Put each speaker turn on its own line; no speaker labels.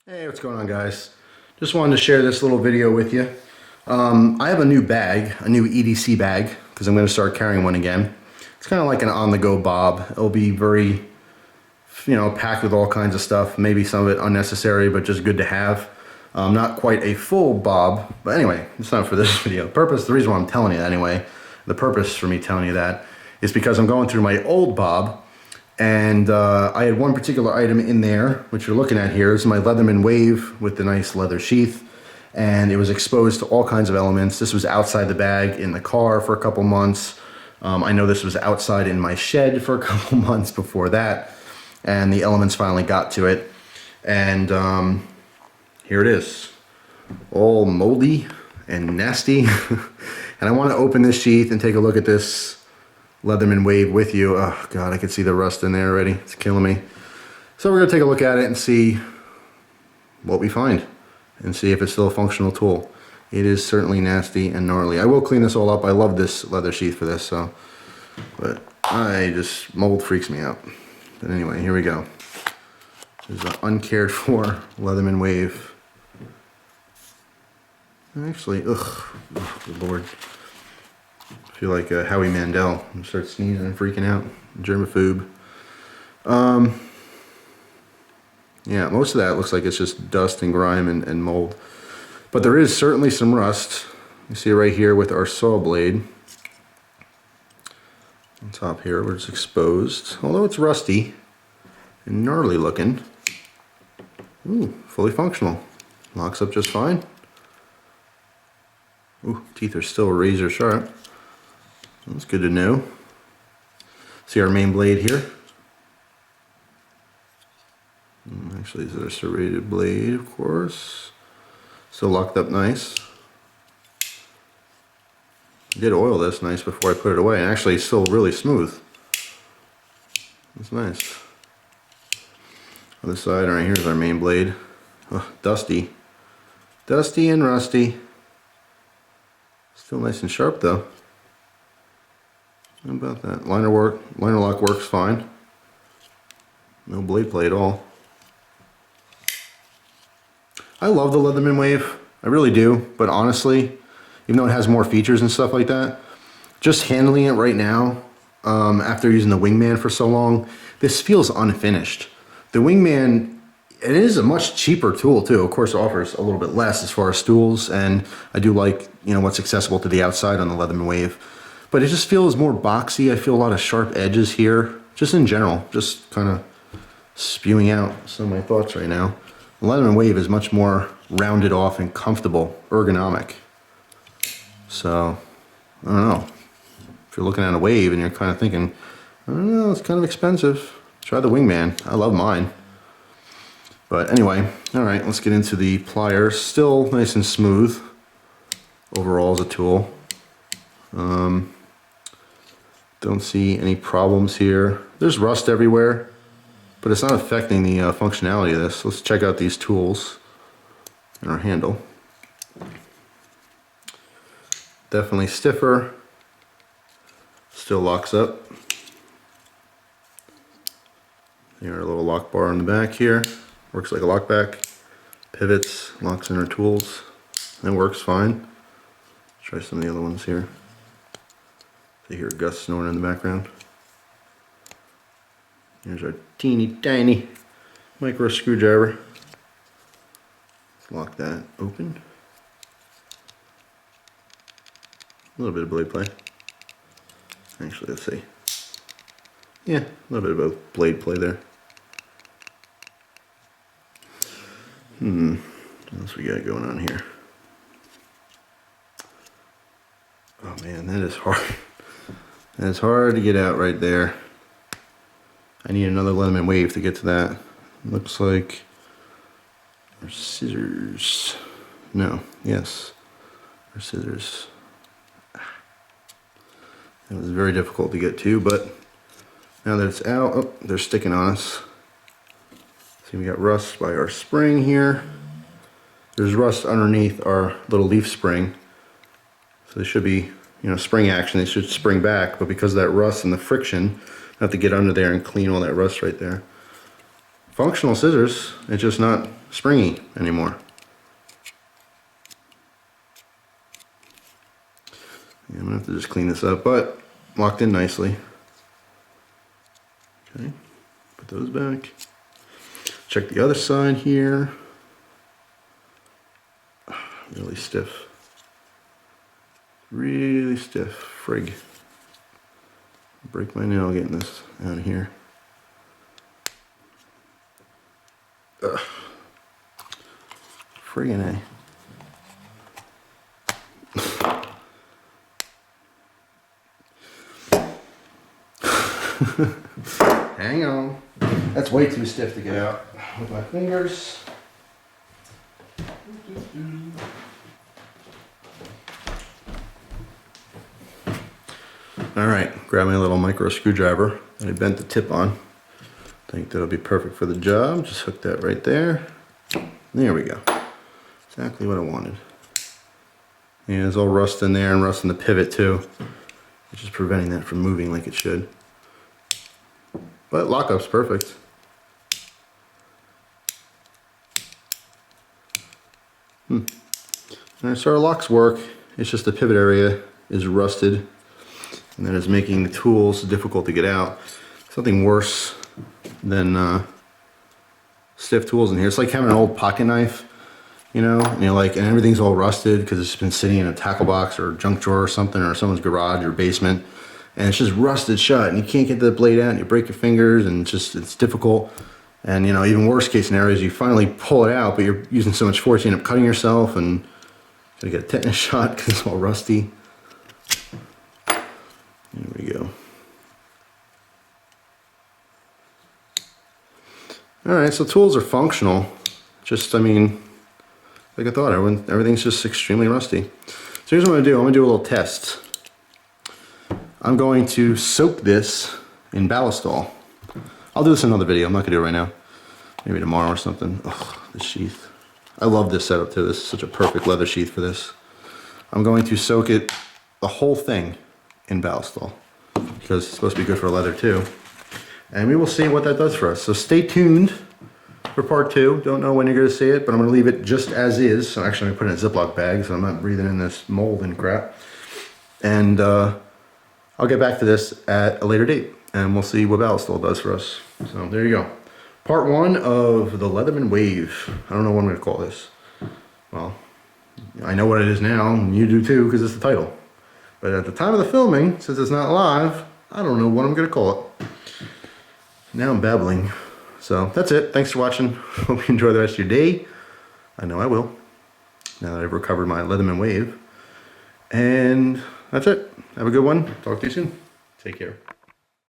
Hey, what's going on, guys? Just wanted to share this little video with you. I have a new bag, a new EDC bag, because I'm going to start carrying one again. It's kind of like an on-the-go bob. It'll be very, packed with all kinds of stuff. Maybe some of it unnecessary, but just good to have. Not quite a full bob, but anyway, it's not for this video. The reason why I'm telling you that anyway, the purpose for me telling you that is because I'm going through my old bob. And I had one particular item in there, which you're looking at here, is my Leatherman Wave with the nice leather sheath. And it was exposed to all kinds of elements. This was outside the bag in the car for a couple months. I know this was outside in my shed for a couple months before that. And the elements finally got to it. And here it is. All moldy and nasty. And I want to open this sheath and take a look at this Leatherman Wave with you. Oh God, I can see the rust in there already. It's killing me. So we're gonna take a look at it and see what we find and see if it's still a functional tool. It is certainly nasty and gnarly. I will clean this all up. I love this leather sheath for this, but mold freaks me out. But anyway, here we go. This is an uncared for Leatherman Wave. Actually, good Lord. I feel like Howie Mandel. I'm gonna start sneezing and freaking out. Germaphobe. Yeah, most of that looks like it's just dust and grime and mold. But there is certainly some rust. You see it right here with our saw blade. On top here where it's exposed. Although it's rusty and gnarly looking. Ooh, fully functional. Locks up just fine. Ooh, teeth are still razor sharp. That's good to know. See our main blade here. Actually, this is a serrated blade, of course. Still locked up nice. I did oil this nice before I put it away, and actually it's still really smooth. That's nice. Other side, right here's our main blade. Oh, dusty. Dusty and rusty. Still nice and sharp though. How about that? Liner lock works fine. No blade play at all. I love the Leatherman Wave. I really do. But honestly, even though it has more features and stuff like that, just handling it right now, after using the Wingman for so long, this feels unfinished. The Wingman, it is a much cheaper tool too. Of course, it offers a little bit less as far as tools, and I do like, what's accessible to the outside on the Leatherman Wave. But it just feels more boxy. I feel a lot of sharp edges here. Just in general, just kind of spewing out some of my thoughts right now. The Leatherman Wave is much more rounded off and comfortable, ergonomic. So, I don't know. If you're looking at a Wave and you're kind of thinking, I don't know, it's kind of expensive, try the Wingman. I love mine. But anyway, alright, let's get into the pliers. Still nice and smooth overall as a tool. Don't see any problems here. There's rust everywhere, but it's not affecting the functionality of this. Let's check out these tools and our handle. Definitely stiffer. Still locks up. Here, a little lock bar on the back here. Works like a lockback. Pivots, locks in our tools. That works fine. Let's try some of the other ones here. You hear Gus snoring in the background. Here's our teeny tiny micro screwdriver. Let's lock that open. A little bit of blade play. Actually, let's see. Yeah, a little bit of blade play there. What else we got going on here? Oh man, that is hard. That's hard to get out right there. I need another Leatherman Wave to get to that. Looks like our scissors. No, yes, our scissors. That was very difficult to get to, but now that it's out, oh, they're sticking on us. See, we got rust by our spring here. There's rust underneath our little leaf spring. So they should be, spring action, they should spring back, but because of that rust and the friction, I have to get under there and clean all that rust right there. functional scissors. It's just not springy anymore. Yeah, I'm gonna have to just clean this up, but locked in nicely. Okay, put those back. Check the other side here. Really stiff. Really stiff. Frig. Break my nail getting this out of here. Ugh. Friggin' A. Hang on. That's way too stiff to get out with my fingers. Alright, grab my little micro screwdriver that I bent the tip on. I think that'll be perfect for the job. Just hook that right there. There we go. Exactly what I wanted. Yeah, there's all rust in there and rust in the pivot too. It's just preventing that from moving like it should. But lockup's perfect. Alright, so our locks work. It's just the pivot area is rusted, and that is making the tools difficult to get out. Something worse than stiff tools in here. It's like having an old pocket knife, you know, and you're like, and everything's all rusted because it's been sitting in a tackle box or junk drawer or something, or someone's garage or basement, and it's just rusted shut, and you can't get the blade out, and you break your fingers, and it's difficult. And you know, even worst case scenario is you finally pull it out, but you're using so much force you end up cutting yourself and you get a tetanus shot because it's all rusty. There we go. Alright, so tools are functional. Just, I mean, like I thought, everything's just extremely rusty. So here's what I'm going to do. I'm going to do a little test. I'm going to soak this in ballistol. I'll do this in another video. I'm not going to do it right now. Maybe tomorrow or something. Ugh, this sheath. I love this setup too. This is such a perfect leather sheath for this. I'm going to soak it, the whole thing, in ballistol, because it's supposed to be good for leather too. And we will see what that does for us. So stay tuned for part 2. Don't know when you're going to see it, but I'm going to leave it just as is. So actually I'm going to put it in a Ziploc bag so I'm not breathing in this mold and crap. And I'll get back to this at a later date, and we'll see what ballistol does for us. So there you go. Part 1 of the Leatherman Wave. I don't know what I'm going to call this. Well, I know what it is now, and you do too, because it's the title. But at the time of the filming, since it's not live, I don't know what I'm going to call it. Now I'm babbling. So that's it. Thanks for watching. Hope you enjoy the rest of your day. I know I will, now that I've recovered my Leatherman Wave. And that's it. Have a good one. Talk to you soon. Take care.